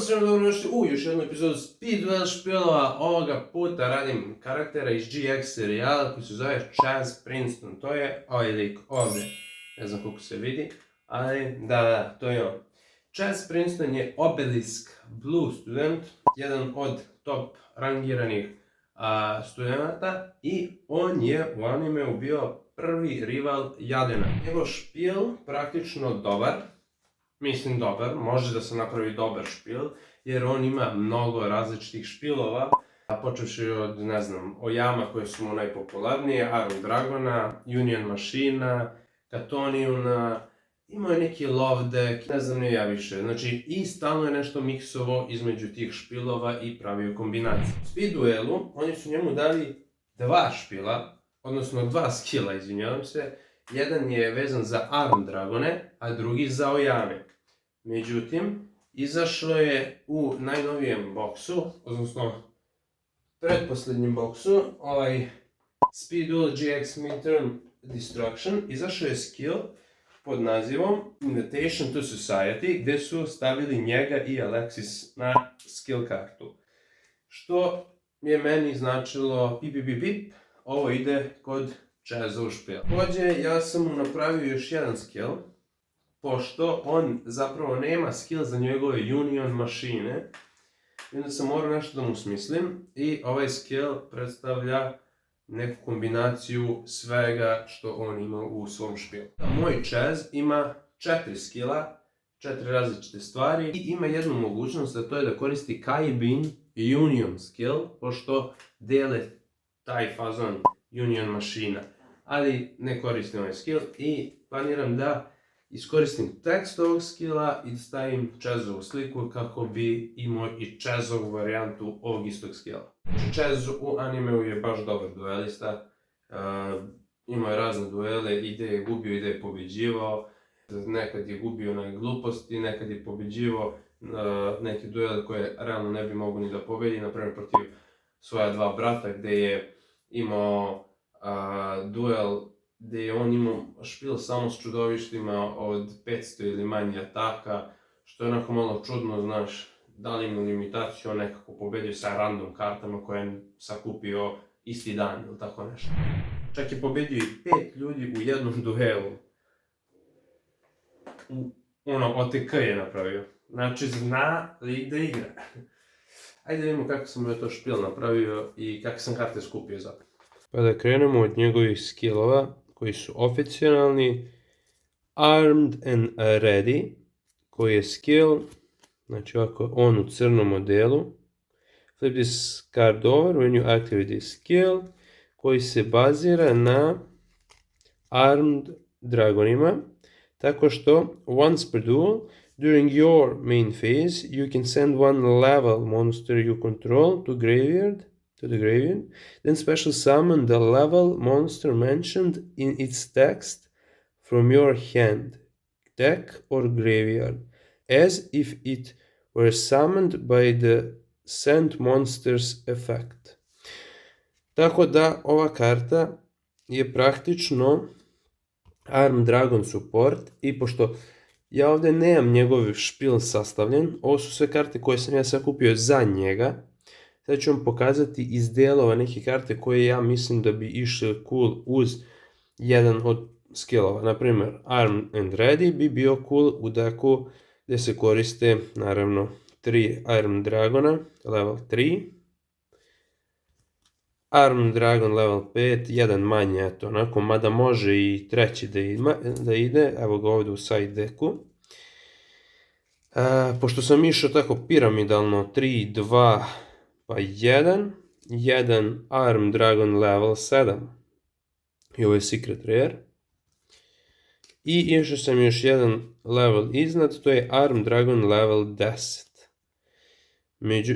Pozdrav, dobrodošli u još jednu epizodu Speed Duel špilova. Ovoga puta radim karaktera iz GX serijala koji se zove Chaz Princeton. To je ovaj lik ovdje. Ne znam koliko se vidi, ali da, to je on. Chaz Princeton je Obelisk Blue student, jedan od top rangiranih studenta i on je u animeu bio prvi rival Jadena. Njegov špil praktično dobar. Mislim dobar, može da se napravi dobar špil, jer on ima mnogo različitih špilova, počevši od, ne znam, Oyama koje su mu najpopularnije, Iron Dragona, Union Machina, Katoniuna, imao je neki Love Deck, ne znam ni ja više, znači i stalno je nešto miksovo između tih špilova i pravio kombinacije. U Speed Duelu oni su njemu dali dva špila, odnosno dva skilla, izvinjavam se, jedan je vezan za Arm Dragone, a drugi za Oyame. Međutim, izašlo je u najnovijem boksu, odnosno pretposlednjem boksu, ovaj Speed Duel GX Midterm Destruction, izašao je skill pod nazivom Invitation to Society, gdje su stavili njega i Alexis na skill kartu. Što je meni značilo pip, ovo ide kod Chazov špil. Također, ja sam mu napravio još jedan skill, pošto on zapravo nema skill za njegove Union mašine, i onda sam morao nešto da mu smislim i ovaj skill predstavlja neku kombinaciju svega što on ima u svom špilu. Moj Chaz ima 4 skilla, 4 različite stvari i ima jednu mogućnost, a to je da koristi Kaibin Union skill, pošto dele taj fazon Union mašina. Ali ne koristim ovaj skill i planiram da iskoristim tekst ovog skilla i stavim Chazovu sliku kako bi imao i Chazovu varijantu ovog istog skilla. Chaz u animeu je baš dobar duelista, imao je razne duele, ide je gubio, ide je pobeđivao, nekad je gubio na gluposti, nekad je pobeđivao neke duele koje realno ne bi mogo ni da pobedi, naprimjer protiv svoja dva brata gdje je imao duel gdje je on imao špil samo s čudovištima od 500 ili manje ataka, što je onako malo čudno, znaš, da li ima limitaciju, on nekako pobedio sa random kartama koje je sakupio isti dan ili tako nešto. Čak je pobedio i 5 ljudi u jednom duelu. OTK je napravio. Znači, zna li da igra. Ajde vidimo kako sam je to špil napravio i kako sam karte skupio zapravo. Pa da krenemo od njegovih skillova koji su oficijalni. Armed and Ready, koji je skill, znači ovako on u crnom modelu. Flip this card over when you activate this skill, koji se bazira na Armed Dragonima, tako što once per duel, during your main phase, you can send one level monster you control to the graveyard, then special summon the level monster mentioned in its text from your hand, deck or graveyard, as if it were summoned by the sent monster's effect. Tako da ova karta je praktično Arm Dragon support i pošto ja ovdje nemam njegov špil sastavljen, ovo su sve karte koje sam ja sakupio za njega. Sad ću vam pokazati iz delova neke karte koje ja mislim da bi išle cool uz jedan od skillova. Naprimjer, Armed and Ready bi bio cool u deku gdje se koriste, naravno, 3 Iron Dragona, level 3. Armed Dragon level 5, jedan manje, eto, onako, mada može i treći da ide, evo ga ovdje u side deku. Pošto sam išao tako piramidalno, 3, 2, pa 1 Armed Dragon level 7. I ovo je Secret Rare. I išao sam još jedan level iznad, to je Armed Dragon level 10.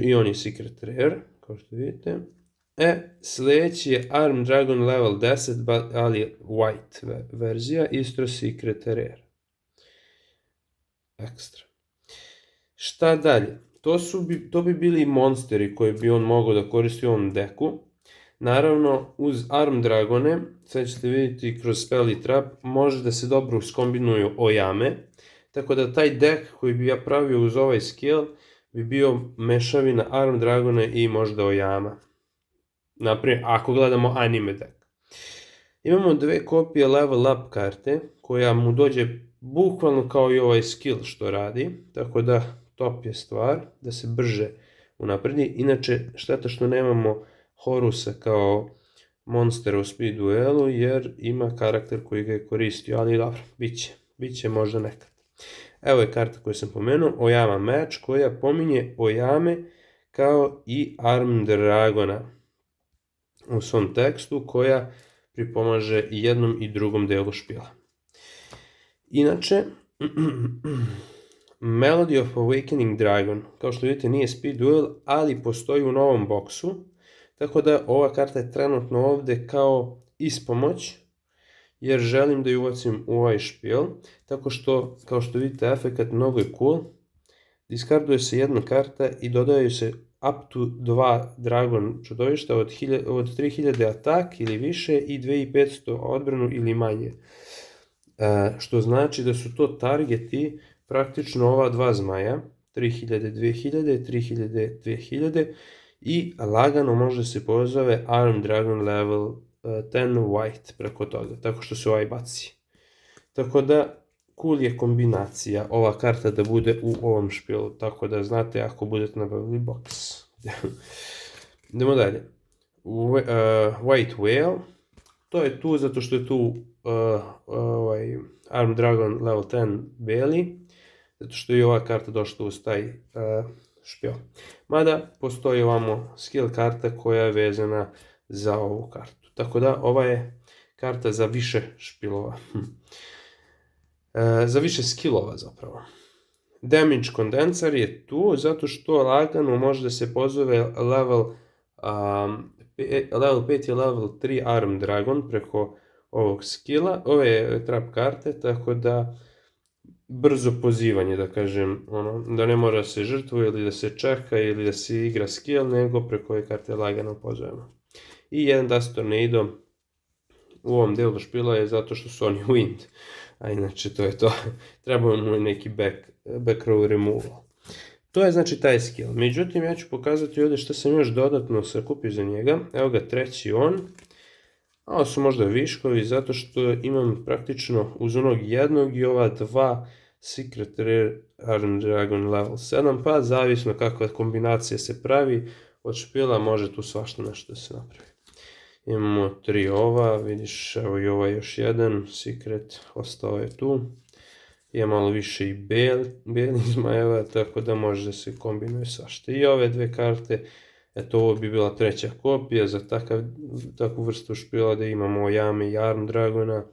I on je Secret Rare, kao što vidite. Sljedeći je Armed Dragon level 10, ali je white verzija, isto Secret Rare. Ekstra. Šta dalje? To bi bili monsteri koje bi on mogao da koristi u ovom deku. Naravno, uz Arm Dragone, sad ćete vidjeti kroz spell i trap, može da se dobro skombinuju Oyame. Tako da taj deck koji bi ja pravio uz ovaj skill bi bio mešavina Arm Dragona i možda Oyama. Naprimjer, ako gledamo anime deck. Imamo dve kopije Level Up karte, koja mu dođe bukvalno kao i ovaj skill što radi, tako da top je stvar, da se brže unapredi. Inače, šteta što nemamo Horusa kao monstera u speed duelu, jer ima karakter koji ga je koristio, ali dobro, bit će možda nekad. Evo je karta koju sam pomenuo, Oyama Match, koja pominje Oyame kao i Arm Dragona u svom tekstu, koja pripomaže i jednom i drugom delu špila. Inače, Melody of Awakening Dragon, kao što vidite nije speed duel, ali postoji u novom boksu, tako da ova karta je trenutno ovde kao ispomoć, jer želim da ju uvacim u ovaj špil, tako što, kao što vidite, efekat mnogo je cool. Diskarduje se jedna karta i dodaju se up to 2 Dragon čudovišta od 3000 atak ili više i 2500 odbranu ili manje. Što znači da su to targeti praktično ova dva zmaja, 3000, 2000, 3000, 2000 i lagano može se pozove Arm Dragon level 10 white preko toga, tako što se ovaj baci. Tako da, cool je kombinacija ova karta da bude u ovom špilu, tako da znate ako budete nabavili box. Idemo dalje. White Whale, to je tu zato što je tu Arm Dragon level 10 beli, zato što je ova karta došla uz taj špil. Mada postoji ovamo skill karta koja je vezana za ovu kartu. Tako da ova je karta za više špilova. Za više skillova zapravo. Damage Condenser je tu zato što lagano može da se pozove level 5 i level 3 Arm Dragon preko ovog skilla, ove trap karte, tako da brzo pozivanje, da kažem, da ne mora se žrtvuje ili da se čeka ili da se igra skill, nego preko ove karte lagano pozovemo. I jedan Dust Tornado u ovom delu špila je zato što su oni wind, a inače to je to, treba mu neki back row removal. To je znači taj skill, međutim ja ću pokazati ovdje što sam još dodatno sakupio za njega, evo ga treći on. Ovo su možda viškovi zato što imam praktično uz onog jednog i ova dva Secret Rare Arm Dragon level 7, pa zavisno kakva kombinacija se pravi od špila može tu svašta nešto da se napravi. Imamo 3 ova, vidiš, evo i ovaj još jedan Secret, ostao je tu. Je malo više i belih zmajeva, tako da može da se kombinuje svašta. I ove dve karte, eto ovo bi bila treća kopija za takvu vrstu špila da imamo Oyame i Arm Dragona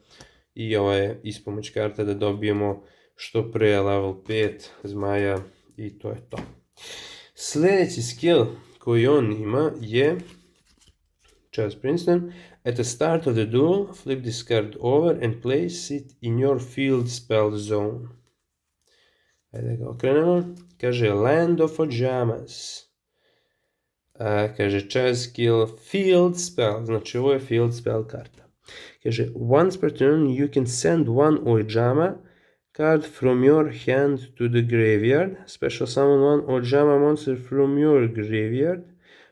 i ova je ispomoć karta da dobijemo što pre level 5 zmaja i to je to. Sljedeći skill koji on ima je Chaz Princeton. At the start of the duel, flip this card over and place it in your field spell zone. Ajde ga okrenemo. Kaže Land of Ojamas. Kaže Chaz skill field spell, znači ovo je field spell karta. Kaže once per turn you can send one Ojama card from your hand to the graveyard. Special summon one Ojama monster from your graveyard.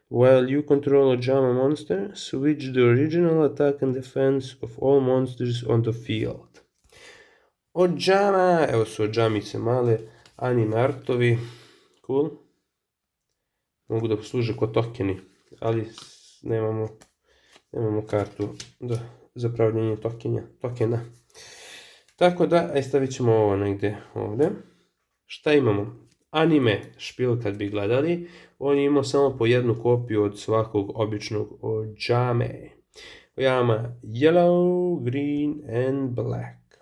While you control Ojama monster, switch the original attack and defense of all monsters on the field. Ojama, evo su Ojamice male, anime artovi, cool. Mogu da posluže kao tokeni, ali nemamo kartu za pravljenje tokena. Tako da, stavit ćemo ovo negdje ovdje. Šta imamo? Anime špil kad bi gledali, on je imao samo po jednu kopiju od svakog običnog Ojame. Oyama yellow, green and black.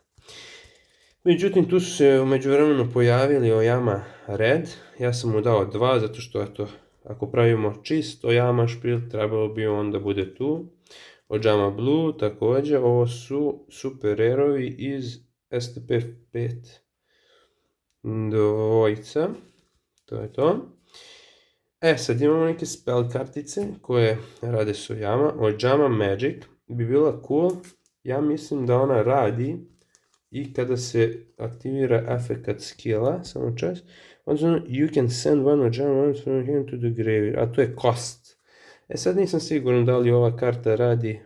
Međutim, tu su se u međuvremenu pojavili Oyama red. Ja sam mu dao 2, zato što eto, ako pravimo čist Oyama špil, trebalo bi on da bude tu. Ojama blue također, ovo su super rareovi iz STP 5. Dvojica, to je to. Sad imamo neke spell kartice koje rade s Oyama. Ojama Magic bi bila cool, ja mislim da ona radi i kada se aktivira efekat skilla, samo čas. You can send one Ojama from him to the graveyard. A to je cost. Sad nisam siguran da li ova karta radi.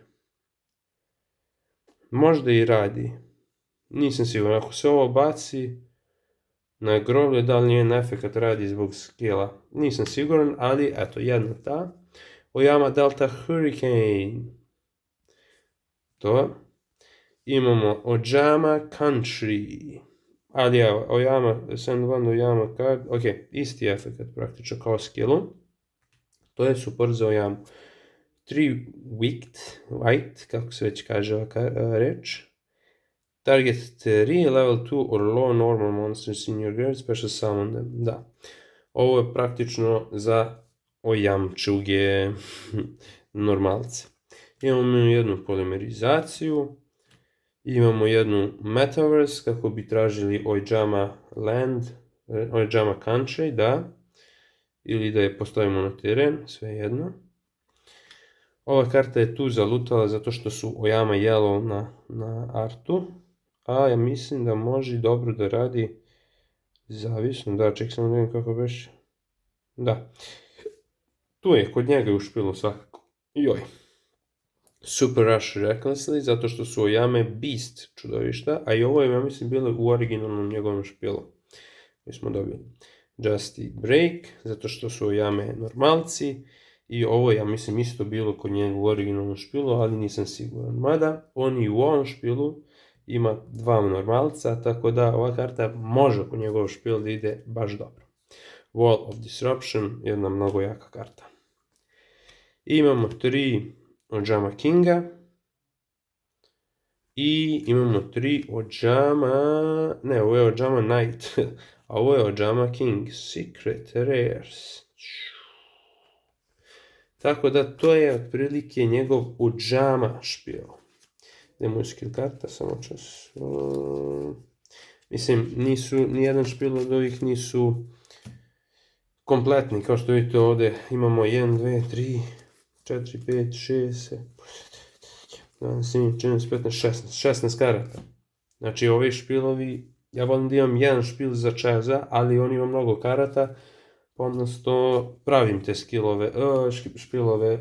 Možda i radi. Nisam siguran. Ako se ovo baci na groblje, da li njen efekt radi zbog skilla. Nisam siguran, ali eto, jedna ta. Oyama Delta Hurricane. To. Imamo Ojama Country. Ali evo, Oyama, send one Oyama card. Ok, isti efekt praktično kao skillu. To je super za Oyamu. 3 white, kako se već kaže ova reč. Target 3, level 2 or low normal monsters in your graveyard, special summon them. Da. Ovo je praktično za Oyamčuge normalce. Imamo jednu polimerizaciju. Imamo jednu Metaverse, kako bi tražili Oyama Land, Oyama Country, da. Ili da je postavimo na teren, sve jedno. Ova karta je tu zalutala zato što su Oyama Yellow na artu. A ja mislim da može dobro da radi zavisno. Da, ček samo da vidim kako već. Da. Tu je, kod njega je u špilu svakako. Joj. Super Rush Recklessly, zato što su Oyame Beast čudovišta, a i ovo je, ja mislim, bilo u originalnom njegovom špilu. Mi smo dobili Justy Break, zato što su Oyame normalci, i ovo je, ja mislim, isto bilo kod njega u originalnom špilu, ali nisam siguran. Mada, on i u ovom špilu ima 2 normalca, tako da ova karta može kod njegov špil da ide baš dobro. Wall of Disruption, jedna mnogo jaka karta. I imamo 3 Ojama Kinga. I imamo 3 Ojama... Ne, ovo je Ojama Knight. A ovo je Ojama King. Secret Rares. Tako da to je otprilike njegov Ojama špil. Idemo u skill karta, samo čas. Mislim, nijedan špil od ovih nisu kompletni. Kao što vidite ovdje imamo 1, 2, 3, 4, 5, 6, 7, 16 karata. Znači ovi špilovi, ja volim da imam jedan špil za čeza, ali on ima mnogo karata, odnosno pravim te špilove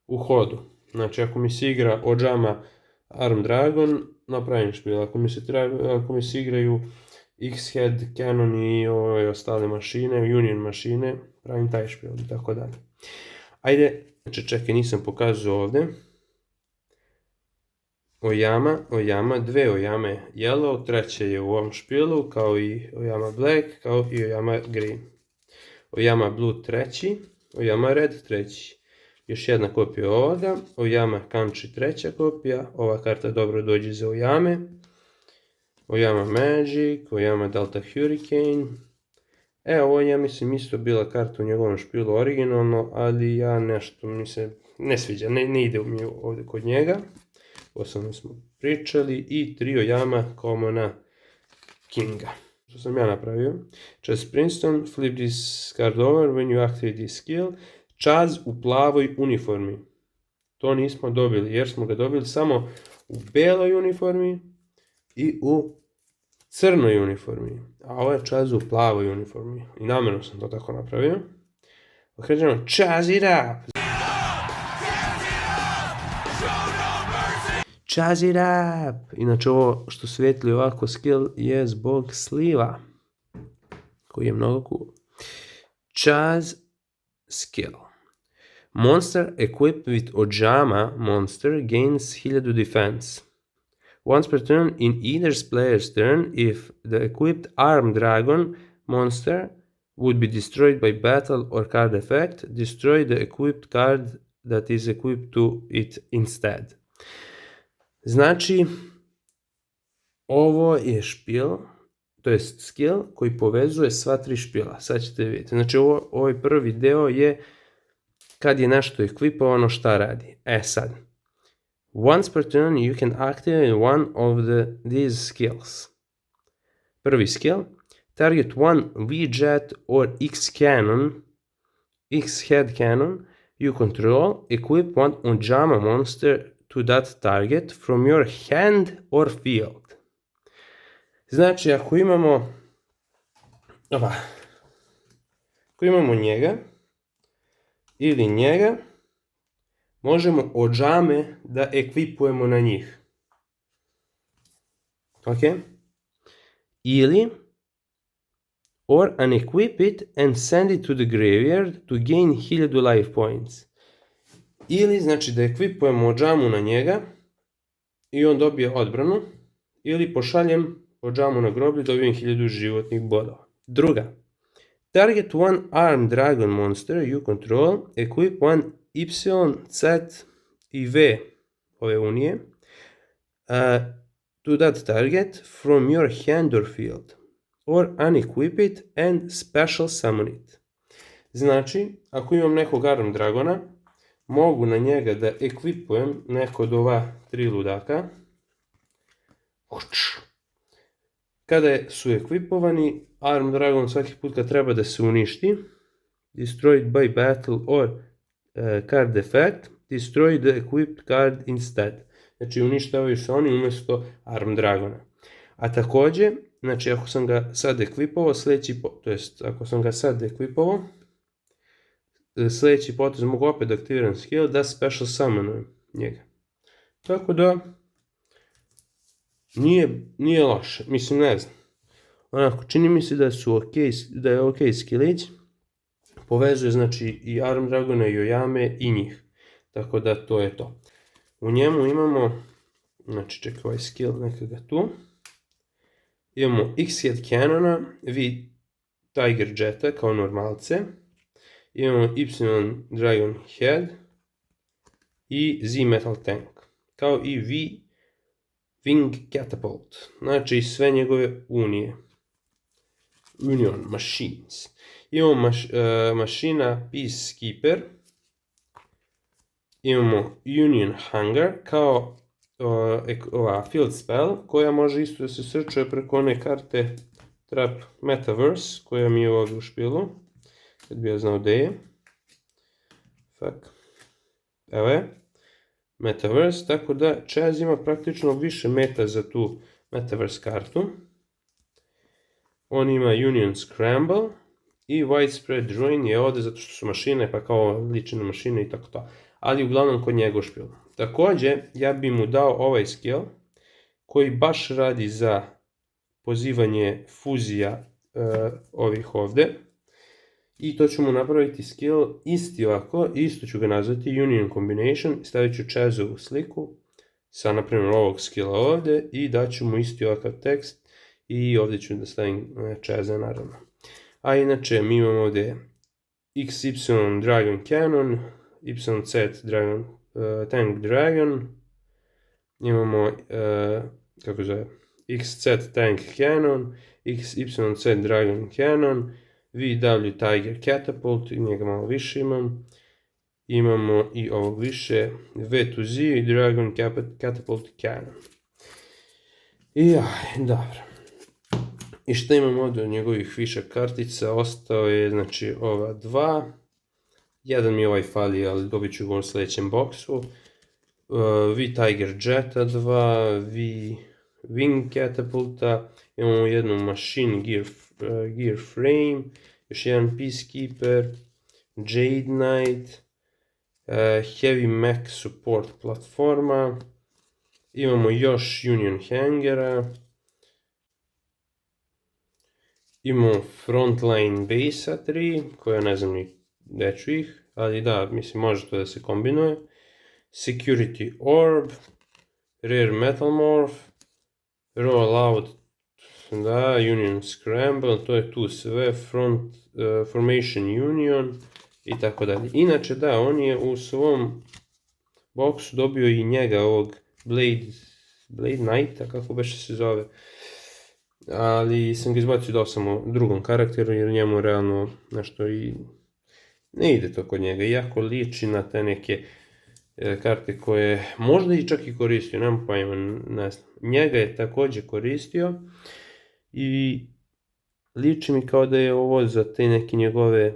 u hodu. Znači ako mi se igra Ojama Arm Dragon, napravim špil. Ako mi se igraju X-Head, Canon i ostale mašine, Union mašine, pravim taj špil i tako dalje. Ajde, znači čekaj, nisam pokazao ovdje. Oyama, 2 Oyame Yellow, treće je u ovom špilu, kao i Oyama Black, kao i Oyama Green. Oyama Blue treći, Oyama Red treći. Još jedna kopija ovoga, Oyama Country treća kopija, ova karta dobro dođe za Oyame. Oyama Magic, Oyama Delta Hurricane. Ovo ja mislim isto bila karta u njegovom špilu originalno, ali ja nešto mi se ne sviđa, ne ide mi ovdje kod njega. Osnovno smo pričali i 3 Oyama Commona Kinga. Što sam ja napravio. Chaz Princeton, flip this card over when you activate this skill. Chaz u plavoj uniformi. To nismo dobili jer smo ga dobili samo u beloj uniformi i u crnoj uniformi. A ovo je Chaz u plavoj uniformi. I namjerno sam to tako napravio. Okrećemo Chaz it up! Chaz it up! Inače ovo što svijetli ovako skill je zbog sliva. Koji je mnogo cool. Chaz skill. Monster equipped with Ojama monster gains 1000 defense. Once per turn in either player's turn, if the equipped Arm Dragon monster would be destroyed by battle or card effect, destroy the equipped card that is equipped to it instead. Znači, ovo je špil, to je skill koji povezuje sva 3 špila. Sad ćete vidjeti. Znači, ovaj prvi deo je kad je nešto ekvipovano šta radi. Sad. Once per turn you can activate one of these skills. Prvi skill. Target one V-Jet or X-Head cannon you control. Equip one Ojama monster to that target from your hand or field. Znači, ako imamo Ova. Ako imamo njega ili njega, možemo odžame da ekvipujemo na njih. Ok? Ili or unequip it and send it to the graveyard to gain 1000 life points. Ili znači da ekvipujemo odžamu na njega i on dobije odbranu, ili pošaljem odžamu na groblje, dobijem 1000 životnih bodova. Druga. Target one armed dragon monster you control, equip one Y, Z i V ove unije to that target from your hand or field, or unequip it and special summon it. Znači, ako imam nekog armed dragona, mogu na njega da ekvipujem neko od ova 3 ludaka. Kada su ekvipovani, Armed Dragon svaki put kad treba da se uništi, destroyed by battle or card effect, destroy the equipped card instead. Znači uništavaju se oni umjesto Armed Dragona. A također, znači ako sam ga sad ekvipovao, sljedeći potez mogu opet da aktiviram skill da special summonujem njega. Tako da, nije loše, mislim ne znam. Onako, čini mi se da je ok skillić, povezuje znači i Armed Dragona i Oyame i njih. Tako da to je to. U njemu imamo, znači čekaj ovaj skill, neka ga tu. Imamo X-Head Cannona, V Tiger Jetta kao normalce. Imamo Y Dragon Head i Z Metal Tank. Kao i V Wing Catapult. Znači sve njegove unije. Union Machines. Imamo mašina Peacekeeper. Imamo Union Hunger kao ova field spell koja može isto da se srčuje preko one karte Trap Metaverse koja mi je ovdje u špilu. Kad bi ja znao gdje je. Fuck. Evo je. Metaverse, tako da Chaz ima praktično više meta za tu Metaverse kartu. On ima Union Scramble i Widespread Ruin je ovdje zato što su mašine, pa kao lične mašine i tako to. Ali uglavnom kod njega u špilu. Također, ja bi mu dao ovaj skill koji baš radi za pozivanje fuzija ovih ovdje. I to ću mu napraviti skill isti ovako, isto ću ga nazvati Union Combination, stavit ću Chazovu sliku sa naprimjer ovog skilla ovdje i daću mu isti ovakav tekst i ovdje ću da stavim Chaza naravno. A inače mi imamo ovdje XY Dragon Cannon, YZ Dragon, Tank Dragon, imamo kako zove, XZ Tank Cannon, XYZ Dragon Cannon, VW Tiger Catapult, njega malo više imam. Imamo i ovog više, V2Z Dragon Catapult Cannon. I dobro. I što imamo ovdje od njegovih više kartica, ostao je znači ova dva. Jedan mi ovaj fali, ali dobit ću ga u sljedećem boksu. V Tiger Jetta 2, V Wing Catapulta, imamo jednu Machine Gear Frame, još jedan Peacekeeper, Jade Knight, Heavy Mech Support platforma, imamo još Union Hangera, imamo Frontline Base 3, koja ne znam ni gdje ću ih, ali da, mislim može to da se kombinuje, Security Orb, Rare Metal Morph, Rollout, da, Union Scramble, to je tu sve, Formation Union i tako dalje. Inače da, on je u svom boksu dobio i njega ovog Blade Knighta, kako beše se zove. Ali sam ga izbacio dao samo drugom karakteru jer njemu realno nešto i ne ide to kod njega. Iako liči na te neke karte koje možda i čak i koristio, nemam pojma, ne znam. Njega je također koristio i liči mi kao da je ovo za te neke njegove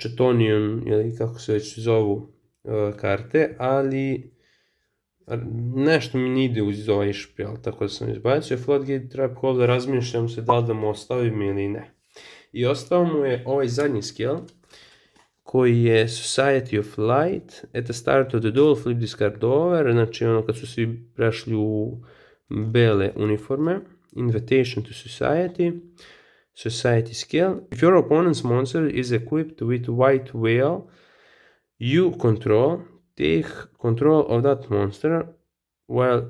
Chetonium ili kako se već zovu karte, ali nešto mi ne ide uz ovaj špijal, tako da sam izbacio. Floodgate Trap Holder, razmišljam se da li da mu ostavim ili ne. I ostao mu je ovaj zadnji skill, koji je Society of Light. At the start of the duel, flip this card over. Znači ono kad su svi prešli u bele uniforme. Invitation to Society. Society skill. If your opponent's monster is equipped with white whale, you control, take control of that monster while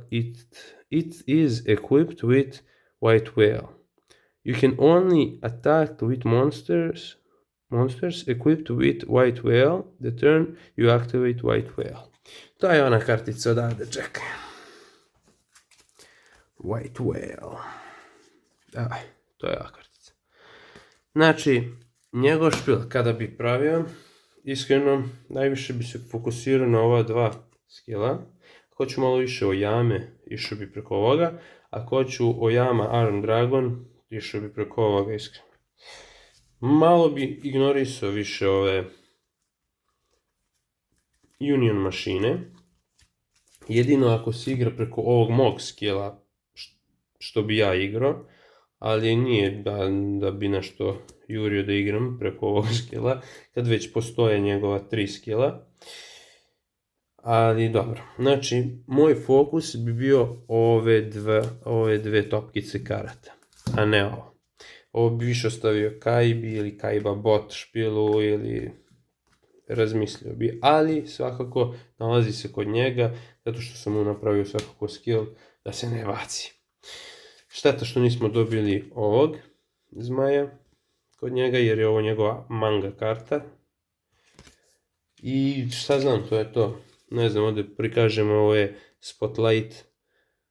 it is equipped with white whale. You can only attack with monsters equipped with white whale the turn you activate white whale. To je ona kartica odavde, čekaj. White whale. To je ova kartica. Znači, njegov špil kada bi pravio, iskreno, najviše bi se fokusirao na ova dva skilla. Ako hoću malo više Oyame, išao bi preko ovoga. Ako hoću Oyama Arm Dragon, išao bi preko ovoga, iskreno. Malo bi ignorisao više ove Union mašine. Jedino ako se igra preko ovog mog skilla, što bi ja igrao, ali nije da bi nešto jurio da igram preko ovog skilla, kad već postoje njegova 3 skilla. Ali dobro, znači moj fokus bi bio ove dve topkice karata, a ne ovo. Ovo bi više ostavio Kaibi ili Kaiba bot špilu ili razmislio bi, ali svakako nalazi se kod njega, zato što sam mu napravio svakako skill da se ne vaci. Šteta što nismo dobili ovog zmaja kod njega, jer je ovo njegova manga karta. I šta znam, to je to. Ne znam, ovdje prikažemo, ovo je Spotlight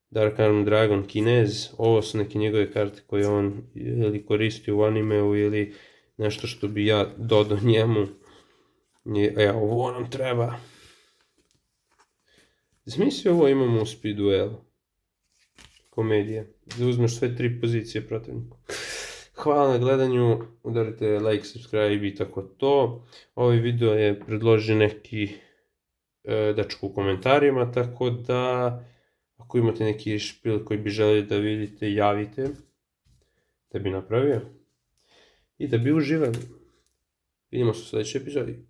Dark Arm Dragon Kinez. Ovo su neke njegove karte koje on ili koristio u animeu ili nešto što bi ja dodao njemu. Ovo nam treba. Zamisli, ovo imamo u speed duelu. Komedija. Da uzmeš sve 3 pozicije protivniku. Hvala na gledanju, udarite like, subscribe i tako to. Ovaj video je predložio neki dečko u komentarima, tako da ako imate neki špil koji bi želeli da vidite, javite da bi napravio i da bi uživali. Vidimo se u sljedećoj epizodi.